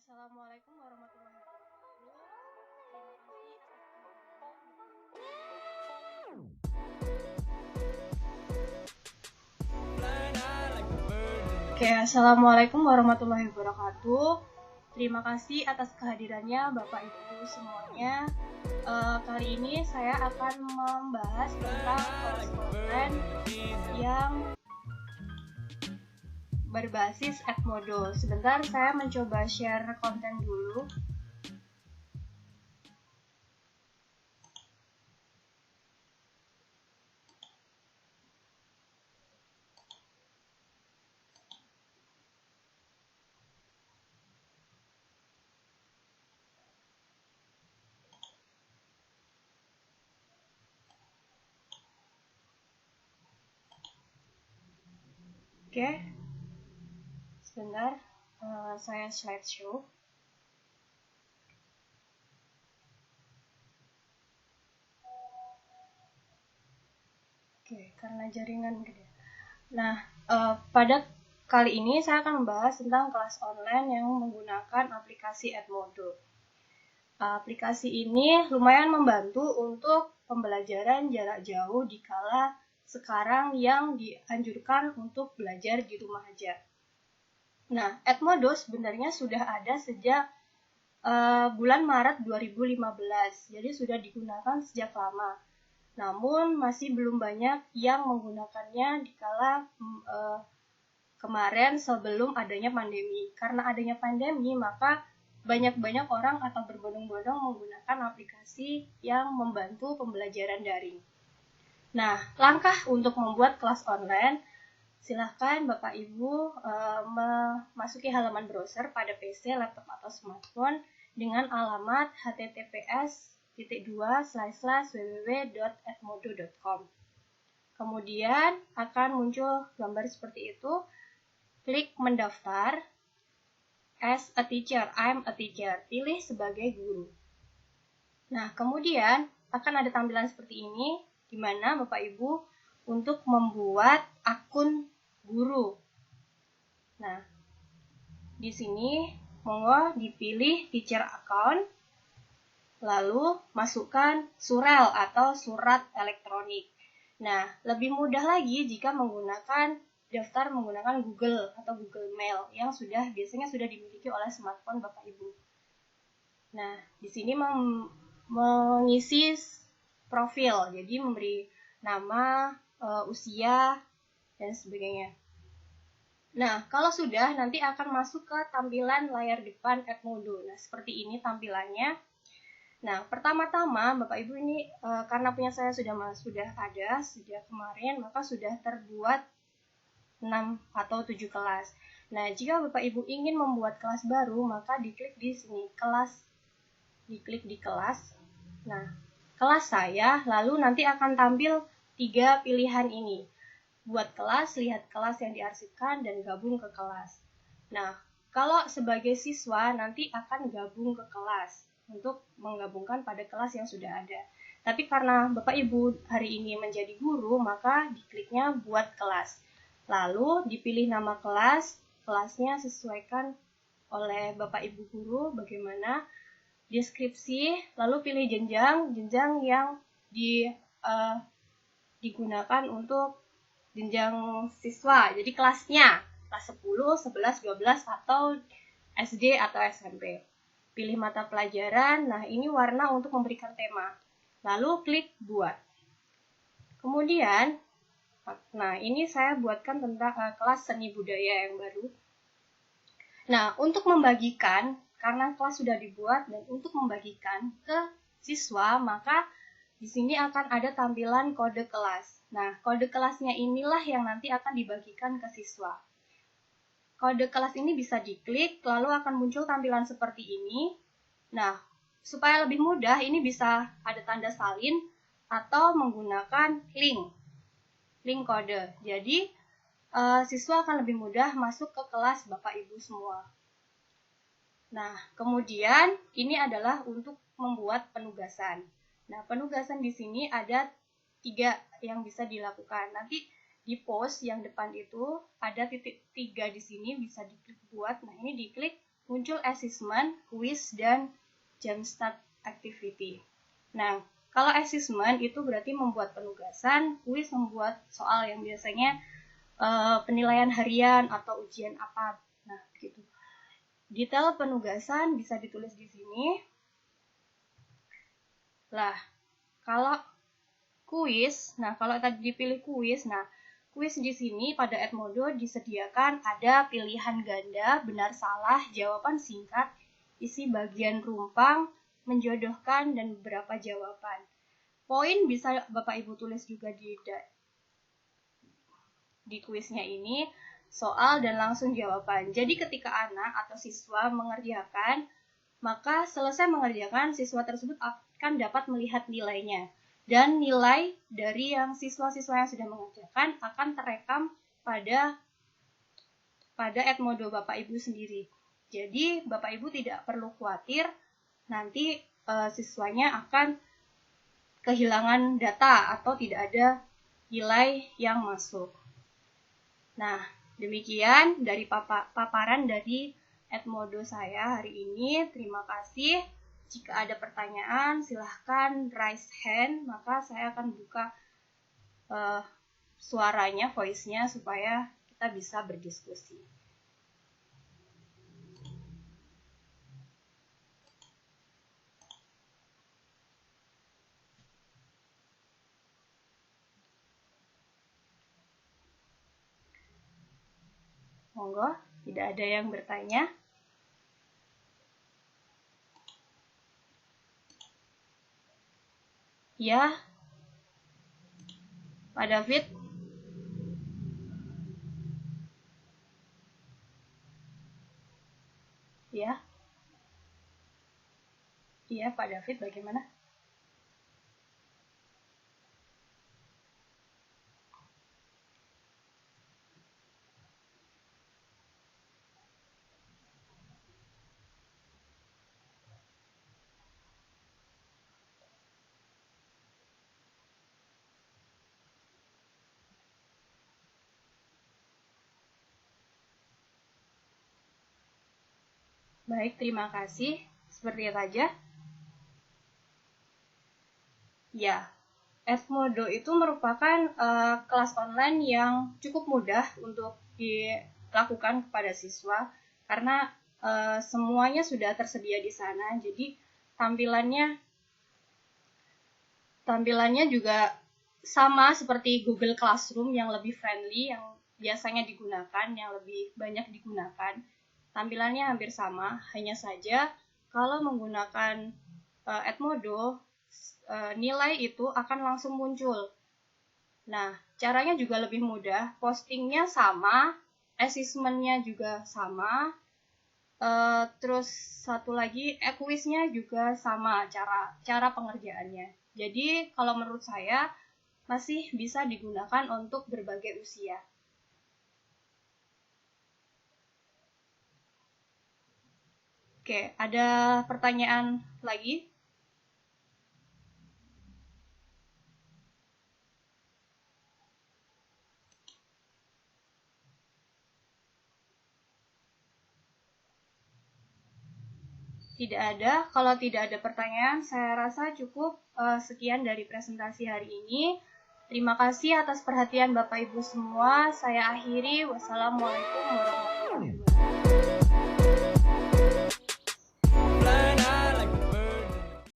Assalamualaikum warahmatullahi wabarakatuh. Terima kasih atas kehadirannya. Assalamualaikum warahmatullahi wabarakatuh. Terima kasih atas kehadirannya Bapak Ibu semuanya. Kali ini saya akan membahas tentang kelas online yang berbasis Edmodo. Sebentar, saya mencoba share konten dulu. Oke, sebentar, saya slideshow. Oke, karena jaringan gede. Nah, pada kali ini saya akan membahas tentang kelas online yang menggunakan aplikasi Edmodo. Aplikasi ini lumayan membantu untuk pembelajaran jarak jauh di kala sekarang yang dianjurkan untuk belajar di rumah aja. Nah, Edmodo sebenarnya sudah ada sejak bulan Maret 2015, jadi sudah digunakan sejak lama. Namun masih belum banyak yang menggunakannya di kala kemarin sebelum adanya pandemi. Karena adanya pandemi, maka banyak orang atau berbondong-bondong menggunakan aplikasi yang membantu pembelajaran daring. Nah, langkah untuk membuat kelas online, silahkan Bapak Ibu memasuki halaman browser pada PC, laptop, atau smartphone dengan alamat https://www.edmodo.com. Kemudian akan muncul gambar seperti itu. Klik mendaftar. As a teacher, I'm a teacher. Pilih sebagai guru. Nah, kemudian akan ada tampilan seperti ini, di mana Bapak Ibu untuk membuat akun guru. Nah, di sini monggo dipilih teacher account, lalu masukkan surel atau surat elektronik. Nah, lebih mudah lagi jika menggunakan daftar menggunakan Google atau Google Mail yang biasanya sudah dimiliki oleh smartphone Bapak Ibu. Nah, di sini mengisi profil, jadi memberi nama, usia, dan sebagainya. Nah, kalau sudah, nanti akan masuk ke tampilan layar depan Edmodo. Nah, seperti ini tampilannya. Nah, pertama-tama Bapak Ibu ini karena punya saya sudah ada sejak kemarin, maka sudah terbuat 6 atau 7 kelas. Nah, jika Bapak Ibu ingin membuat kelas baru, maka diklik di sini, kelas. Diklik di kelas. Nah, kelas saya, lalu nanti akan tampil 3 pilihan ini. Buat kelas, lihat kelas yang diarsipkan, dan gabung ke kelas. Nah, kalau sebagai siswa, nanti akan gabung ke kelas untuk menggabungkan pada kelas yang sudah ada. Tapi karena Bapak Ibu hari ini menjadi guru, maka dikliknya buat kelas. Lalu dipilih nama kelas, kelasnya sesuaikan oleh Bapak Ibu guru bagaimana, deskripsi, lalu pilih jenjang yang digunakan untuk jenjang siswa. Jadi kelasnya, kelas 10, 11, 12, atau SD atau SMP. Pilih mata pelajaran, nah ini warna untuk memberikan tema. Lalu klik buat. Kemudian, nah ini saya buatkan tentang kelas seni budaya yang baru. Nah, untuk membagikan, karena kelas sudah dibuat, dan untuk membagikan ke siswa, maka di sini akan ada tampilan kode kelas. Nah, kode kelasnya inilah yang nanti akan dibagikan ke siswa. Kode kelas ini bisa diklik, lalu akan muncul tampilan seperti ini. Nah, supaya lebih mudah, ini bisa ada tanda salin atau menggunakan link kode. Jadi, siswa akan lebih mudah masuk ke kelas Bapak Ibu semua. Nah, kemudian ini adalah untuk membuat penugasan. Nah, penugasan di sini ada 3 yang bisa dilakukan. Nanti di post yang depan itu ada titik 3 di sini, bisa diklik buat. Nah, ini diklik, muncul assessment, quiz, dan jam start activity. Nah, kalau assessment itu berarti membuat penugasan, quiz membuat soal yang biasanya penilaian harian atau ujian apa. Nah, gitu. Detail penugasan bisa ditulis di sini. Lah, kalau kuis, nah kalau tadi dipilih kuis, nah kuis di sini pada Edmodo disediakan ada pilihan ganda, benar salah, jawaban singkat, isi bagian rumpang, menjodohkan, dan beberapa jawaban. Poin bisa Bapak Ibu tulis juga di kuisnya ini, soal dan langsung jawaban. Jadi ketika anak atau siswa mengerjakan, maka selesai mengerjakan, siswa tersebut akan dapat melihat nilainya. Dan nilai dari yang siswa-siswa yang sudah mengerjakan akan terekam pada Edmodo Bapak Ibu sendiri. Jadi Bapak Ibu tidak perlu khawatir nanti siswanya akan kehilangan data atau tidak ada nilai yang masuk. Nah, demikian dari paparan dari Edmodo saya hari ini. Terima kasih. Jika ada pertanyaan, silahkan raise hand, maka saya akan buka suaranya, voice-nya, supaya kita bisa berdiskusi. Monggo, tidak ada yang bertanya. Ya, Pak David. Ya. Iya, Pak David, bagaimana? Baik, terima kasih. Seperti itu aja. Ya, Edmodo itu merupakan kelas online yang cukup mudah untuk dilakukan kepada siswa karena semuanya sudah tersedia di sana. Jadi tampilannya juga sama seperti Google Classroom yang lebih friendly, yang biasanya digunakan, yang lebih banyak digunakan. Tampilannya hampir sama, hanya saja kalau menggunakan Edmodo, nilai itu akan langsung muncul. Nah, caranya juga lebih mudah, postingnya sama, assessment-nya juga sama, terus satu lagi, kuisnya juga sama cara pengerjaannya. Jadi, kalau menurut saya, masih bisa digunakan untuk berbagai usia. Oke, ada pertanyaan lagi? Tidak ada. Kalau tidak ada pertanyaan, saya rasa cukup sekian dari presentasi hari ini. Terima kasih atas perhatian Bapak Ibu semua. Saya akhiri. Wassalamualaikum warahmatullahi wabarakatuh.